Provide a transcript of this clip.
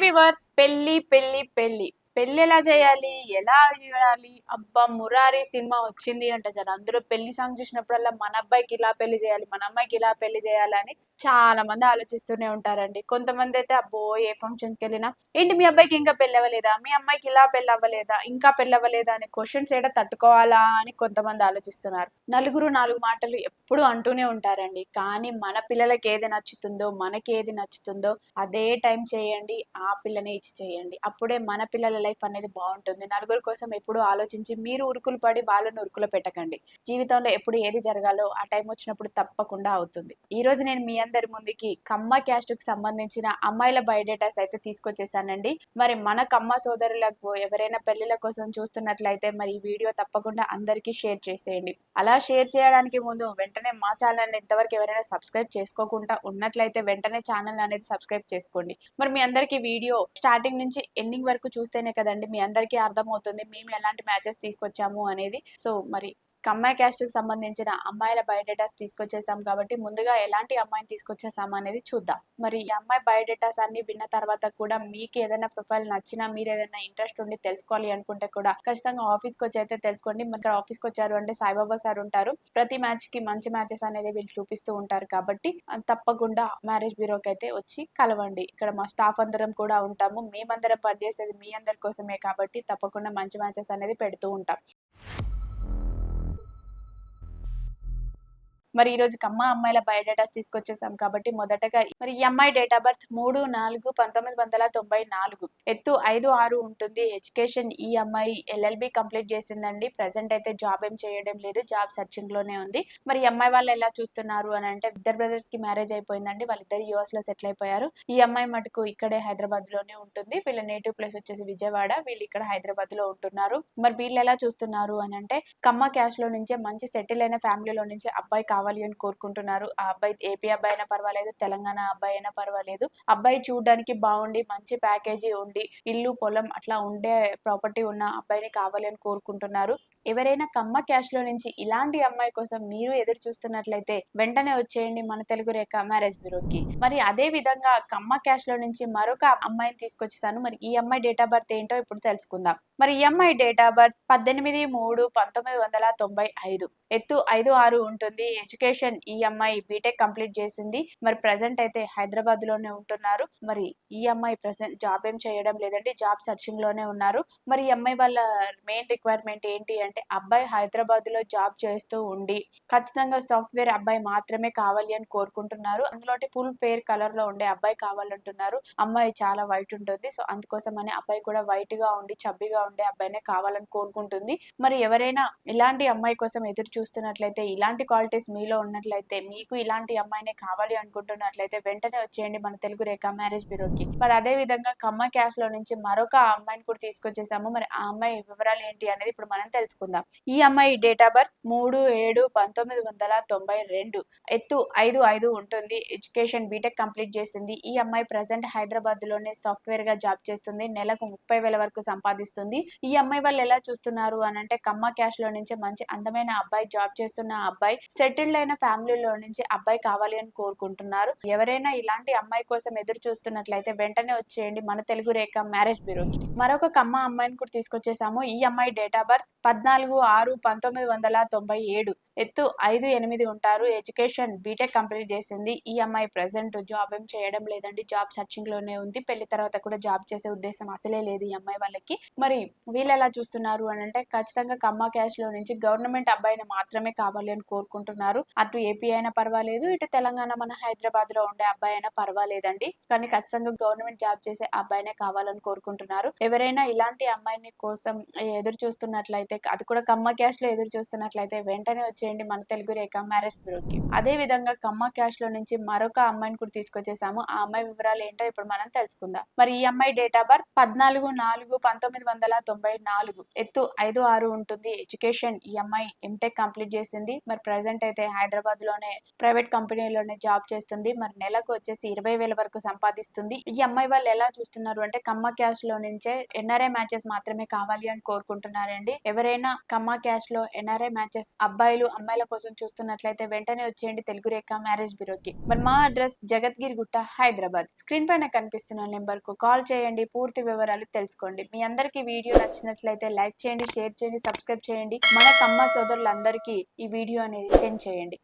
Viewers, పెళ్లి పెళ్లి పెళ్లి పెళ్లి ఎలా చేయాలి, ఎలా చేయాలి? అబ్బా, మురారి సినిమా వచ్చింది అంటే చాలు అందులో పెళ్లి సాంగ్ చూసినప్పుడల్లా మన అబ్బాయికి ఇలా పెళ్లి చేయాలి, మన అమ్మాయికి ఇలా పెళ్లి చేయాలని చాలా మంది ఆలోచిస్తూనే ఉంటారండి. కొంతమంది అయితే అబ్బో, ఏ ఫంక్షన్కి వెళ్ళినా ఏంటి మీ అబ్బాయికి ఇంకా పెళ్లి అవ్వలేదా, మీ అమ్మాయికి ఇలా పెళ్లి అవ్వలేదా, ఇంకా పెళ్లి అవ్వలేదా అనే క్వశ్చన్స్ ఏడా తట్టుకోవాలా అని కొంతమంది ఆలోచిస్తున్నారు. నలుగురు నాలుగు మాటలు ఎప్పుడు అంటూనే ఉంటారండి. కానీ మన పిల్లలకి ఏది నచ్చుతుందో, మనకి ఏది నచ్చుతుందో అదే టైం చేయండి. ఆ పిల్లనే ఇచ్చి చేయండి. అప్పుడే మన పిల్లల లైఫ్ అనేది బావుంటుంది. నలుగురి కోసం ఎప్పుడూ ఆలోచించి మీరు ఉరుకులు పడి వాళ్ళని ఉరుకులో పెట్టకండి. జీవితంలో ఎప్పుడు ఏది జరగాలో ఆ టైం వచ్చినప్పుడు తప్పకుండా అవుతుంది. ఈరోజు నేను మీ అందరి ముందుకి కమ్మ క్యాస్ట్‌కి సంబంధించిన అమ్మాయిల బయోడేటాస్ అయితే తీసుకొచ్చేసానండి. మరి మన కమ్మ సోదరులకు ఎవరైనా పెళ్ళిళ్ళ కోసం చూస్తున్నట్లయితే మరి ఈ వీడియో తప్పకుండా అందరికీ షేర్ చేసేయండి. అలా షేర్ చేయడానికి ముందు వెంటనే మా ఛానల్‌ని ఇంతవరకు ఎవరైనా సబ్స్క్రైబ్ చేసుకోకుండా ఉన్నట్లయితే వెంటనే ఛానల్ అనేది సబ్స్క్రైబ్ చేసుకోండి. మరి మీ అందరికీ వీడియో స్టార్టింగ్ నుంచి ఎండింగ్ వరకు చూస్తేనే కదండీ మీ అందరికీ అర్థమవుతుంది మేము ఎలాంటి మ్యాచెస్ తీసుకొచ్చాము అనేది. సో మరి కమ్మాయి క్యాస్ట్‌కి సంబంధించిన అమ్మాయిల బయోడేటాస్ తీసుకొచ్చేసాం కాబట్టి ముందుగా ఎలాంటి అమ్మాయిని తీసుకొచ్చేసాము అనేది చూద్దాం. మరి ఈ అమ్మాయి బయోడేటాస్ అన్ని విన్న తర్వాత కూడా మీకు ఏదైనా ప్రొఫైల్ నచ్చినా, మీరు ఏదైనా ఇంట్రెస్ట్ ఉండి తెలుసుకోవాలి అనుకుంటే కూడా ఖచ్చితంగా ఆఫీస్‌కి వచ్చి అయితే తెలుసుకోండి. మరి ఇక్కడ ఆఫీస్‌కి వచ్చారు అంటే సాయిబాబా సార్ ఉంటారు. ప్రతి మ్యాచ్‌కి మంచి మ్యాచెస్ అనేది వీళ్ళు చూపిస్తూ ఉంటారు కాబట్టి తప్పకుండా మ్యారేజ్ బ్యూరోకి అయితే వచ్చి కలవండి. ఇక్కడ మా స్టాఫ్ అందరం కూడా ఉంటాము. మేమందరం పనిచేసేది మీ అందరి కోసమే కాబట్టి తప్పకుండా మంచి మ్యాచెస్ అనేది పెడుతూ ఉంటాం. మరి ఈరోజు కమ్మ అమ్మాయిల బయోడేటాస్ తీసుకొచ్చేసాం కాబట్టి మొదటగా మరి ఈ అమ్మాయి డేట్ ఆఫ్ బర్త్ 3/4/1994. ఎత్తు 5'6" ఉంటుంది. ఎడ్యుకేషన్ ఈ అమ్మాయి ఎల్ఎల్బి కంప్లీట్ చేసిందండి. ప్రెసెంట్ అయితే జాబ్ ఏం చేయడం లేదు. జాబ్ సర్చింగ్ లోనే ఉంది. మరి ఈ అమ్మాయి వాళ్ళు ఎలా చూస్తున్నారు అని అంటే ఇద్దరు బ్రదర్స్ కి మ్యారేజ్ అయిపోయిందండి. వాళ్ళిద్దరు యూఎస్ లో సెటిల్ అయిపోయారు. ఈ అమ్మాయి మటుకు ఇక్కడే హైదరాబాద్ లోనే ఉంటుంది. వీళ్ళ నేటివ్ ప్లేస్ వచ్చేసి విజయవాడ. వీళ్ళు ఇక్కడ హైదరాబాద్ లో ఉంటున్నారు. మరి వీళ్ళు ఎలా చూస్తున్నారు అని అంటే కమ్మ క్యాష్ లో నుంచే మంచి సెటిల్ అయిన ఫ్యామిలీలో నుంచి అబ్బాయి కావాలి అని కోరుకుంటున్నారు. ఆ అబ్బాయి ఏపీ అబ్బాయి అయినా పర్వాలేదు, తెలంగాణ అబ్బాయి అయినా పర్వాలేదు. అబ్బాయి చూడడానికి బాగుండి మంచి ప్యాకేజీ ఉండి ఇల్లు పొలం అట్లా ఉండే ప్రాపర్టీ ఉన్న అబ్బాయిని కావాలి అని కోరుకుంటున్నారు. ఎవరైనా కమ్మ క్యాష్ లో నుంచి ఇలాంటి అమ్మాయి కోసం మీరు ఎదురు చూస్తున్నట్లయితే వెంటనే వచ్చేయండి మన తెలుగు రేఖ మ్యారేజ్ బ్యూరోకి. మరి అదే విధంగా కమ్మ క్యాష్ లో నుంచి మరొక అమ్మాయిని తీసుకొచ్చేసాను. మరి ఈ అమ్మాయి డేట్ ఆఫ్ బర్త్ ఏంటో ఇప్పుడు తెలుసుకుందాం. మరి ఈ అమ్మాయి డేట్ ఆఫ్ బర్త్ 18/3/1995. ఎత్తు 5'6" ఉంటుంది. ఎడ్యుకేషన్ ఈ అమ్మాయి బీటెక్ కంప్లీట్ చేసింది. మరి ప్రెసెంట్ అయితే హైదరాబాద్ లోనే ఉంటున్నారు. మరి ఈ అమ్మాయి ప్రెసెంట్ జాబ్ ఏం చేయడం లేదండి. జాబ్ సర్చింగ్ లోనే ఉన్నారు. మరి ఈ అమ్మాయి వాళ్ళ మెయిన్ రిక్వైర్మెంట్ ఏంటి అంటే అబ్బాయి హైదరాబాద్ లో జాబ్ చేస్తూ ఉండి ఖచ్చితంగా సాఫ్ట్వేర్ అబ్బాయి మాత్రమే కావాలి అని కోరుకుంటున్నారు. అందులో ఫుల్ ఫేర్ కలర్ లో ఉండే అబ్బాయి కావాలంటున్నారు. అమ్మాయి చాలా వైట్ ఉంటుంది. సో అందుకోసం అని అబ్బాయి కూడా వైట్ గా ఉండి చబ్బిగా ఉండే అబ్బాయినే కావాలని కోరుకుంటుంది. మరి ఎవరైనా ఇలాంటి అమ్మాయి కోసం ఎదురు చూస్తున్నట్లయితే, ఇలాంటి క్వాలిటీస్ మీలో ఉన్నట్లయితే, మీకు ఇలాంటి అమ్మాయినే కావాలి అనుకుంటున్నట్లయితే వెంటనే వచ్చేయండి మన తెలుగు రేఖ మ్యారేజ్ బ్యూరోకి. మరి అదే విధంగా కమ్మ క్యాష్ లో నుంచి మరొక అమ్మాయిని కూడా తీసుకొచ్చేసాము. మరి ఆ అమ్మాయి వివరాలు ఏంటి అనేది ఇప్పుడు మనం తెలుసుకుందాం. ఈ అమ్మాయి డేట్ ఆఫ్ బర్త్ 3/7/1992. ఎత్తు 5'5" ఉంటుంది. ఎడ్యుకేషన్ బీటెక్ కంప్లీట్ చేసింది. ఈ అమ్మాయి ప్రెసెంట్ హైదరాబాద్ లోనే సాఫ్ట్వేర్ గా జాబ్ చేస్తుంది. నెలకు 30,000 వరకు సంపాదిస్తుంది. ఈ అమ్మాయి వాళ్ళు ఎలా చూస్తున్నారు అని అంటే కమ్మ క్యాష్ లో నుంచి మంచి అందమైన అబ్బాయి, జాబ్ చేస్తున్న అబ్బాయి, సెటిల్డ్ అయిన ఫ్యామిలీలో నుంచి అబ్బాయి కావాలి అని కోరుకుంటున్నారు. ఎవరైనా ఇలాంటి అమ్మాయి కోసం ఎదురు చూస్తున్నట్లయితే వెంటనే వచ్చేయండి మన తెలుగు రేఖ మ్యారేజ్ బ్యూరోకి. మరొక కమ్మ అమ్మాయిని కూడా తీసుకొచ్చేసాము. ఈ అమ్మాయి డేట్ ఆఫ్ బర్త్ 14/6/1997. ఎత్తు 5'8" ఉంటారు. ఎడ్యుకేషన్ బీటెక్ కంప్లీట్ చేసింది. ఈ అమ్మాయి ప్రెసెంట్ జాబ్ ఏం చేయడం లేదండి. జాబ్ సర్చింగ్ లోనే ఉంది. పెళ్లి తర్వాత కూడా జాబ్ చేసే ఉద్దేశం అసలే లేదు ఈ అమ్మాయి వాళ్ళకి. మరి వీళ్ళు ఎలా చూస్తున్నారు అని అంటే ఖచ్చితంగా కమ్మ క్యాష్ లో నుంచి గవర్నమెంట్ అబ్బాయిని మాత్రమే కావాలి అని కోరుకుంటున్నారు. అటు ఏపీ అయినా పర్వాలేదు, ఇటు తెలంగాణ మన హైదరాబాద్ లో ఉండే అబ్బాయి అయినా పర్వాలేదండి. కానీ ఖచ్చితంగా గవర్నమెంట్ జాబ్ చేసే అబ్బాయినే కావాలని కోరుకుంటున్నారు. ఎవరైనా ఇలాంటి అమ్మాయిని కోసం ఎదురు చూస్తున్నట్లయితే, అది కూడా కమ్మ క్యాష్ లో ఎదురు చూస్తున్నట్లయితే వెంటనే వచ్చేయండి మన తెలుగు రేఖ మ్యారేజ్ బ్యూరోకి. అదే విధంగా కమ్మ క్యాష్ లో నుంచి మరొక అమ్మాయిని కూడా తీసుకొచ్చేసాము. ఆ అమ్మాయి వివరాలు ఏంటో ఇప్పుడు మనం తెలుసుకుందాం. మరి ఈ అమ్మాయి డేట్ ఆఫ్ బర్త్ 14/4/1994. ఎత్తు 5'6" ఉంటుంది. ఎడ్యుకేషన్ ఈ అమ్మాయి ఎంటెక్ కంప్లీట్ చేసింది. మరి ప్రెసెంట్ అయితే అయితే హైదరాబాద్ లోనే ప్రైవేట్ కంపెనీలోనే జాబ్ చేస్తుంది. మరి నెలకు వచ్చేసి 20,000 వరకు సంపాదిస్తుంది. ఈ అమ్మాయి వాళ్ళు ఎలా చూస్తున్నారు అంటే కమ్మ క్యాష్ లో నుంచే ఎన్ఆర్ఐ మ్యాచెస్ మాత్రమే కావాలి అని కోరుకుంటున్నారండి. ఎవరైనా కమ్మ క్యాష్ లో ఎన్ఆర్ఐ మ్యాచెస్ అబ్బాయిలు అమ్మాయిల కోసం చూస్తున్నట్లయితే వెంటనే వచ్చేయండి తెలుగు రేఖ మ్యారేజ్ బ్యూరోకి. మరి మా అడ్రస్ జగద్గిరి గుట్ట, హైదరాబాద్. స్క్రీన్ పైన కనిపిస్తున్న నెంబర్ కు కాల్ చేయండి, పూర్తి వివరాలు తెలుసుకోండి. మీ అందరికీ వీడియో నచ్చినట్లయితే లైక్ చేయండి, షేర్ చేయండి, సబ్స్క్రైబ్ చేయండి. మన కమ్మ సోదరులందరికీ ఈ వీడియో అనేది సెండ్ చేయండి.